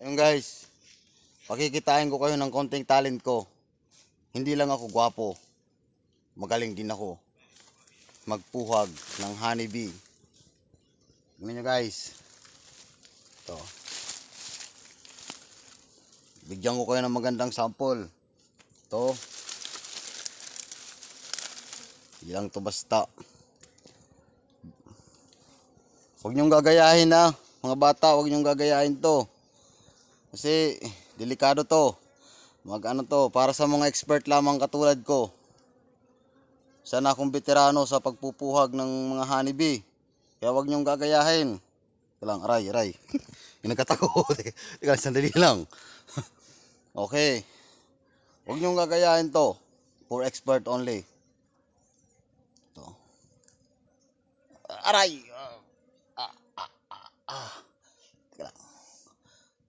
Ayun guys, pakikitain ko kayo ng konting talent ko. Hindi lang ako gwapo, magaling din ako magpuhag ng honeybee. Tingnan nyo guys. Ito. Bigyan ko kayo ng magandang sample. Ito. Ilang to basta. Huwag nyong gagayahin ha. Mga bata, huwag nyong gagayahin to. Kasi delikado to. Mag-ano to, para sa mga expert lamang katulad ko. Sana akong veterano sa pagpupuhag ng mga honeybee. Kaya huwag nyong gagayahin. Lang, aray. Pinagkatakot. Teka, sandali lang. Okay. Huwag nyong gagayahin to. For expert only. Ito. Aray! Teka lang.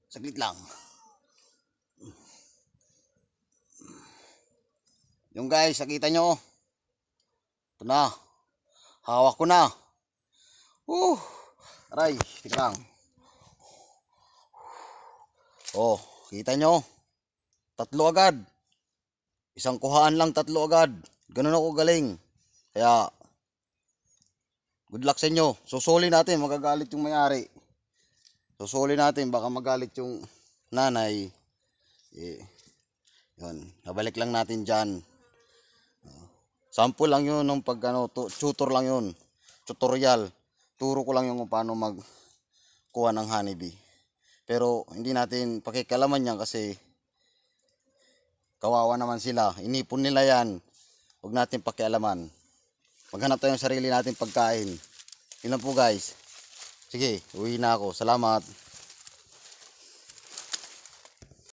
Saglit lang. Yung guys, nakita nyo. Ito na. Hawak ko na. Aray, teka lang. Oh, kita nyo. 3 agad. Isang kuhaan lang, 3 agad. Ganun ako galing. Kaya, good luck sa inyo. Susuli natin, magagalit yung may-ari. Susuli natin, baka magalit yung nanay. Yun, nabalik lang natin dyan. Sample lang yun ng tutor lang yun. Tutorial. Turo ko lang yung paano magkuha ng honeybee. Pero hindi natin pakikalaman yan kasi kawawa naman sila. Inipon nila yan. Huwag natin pakialaman. Maghanap tayo ng sarili natin pagkain. Yun lang po guys. Sige, uwi na ako. Salamat.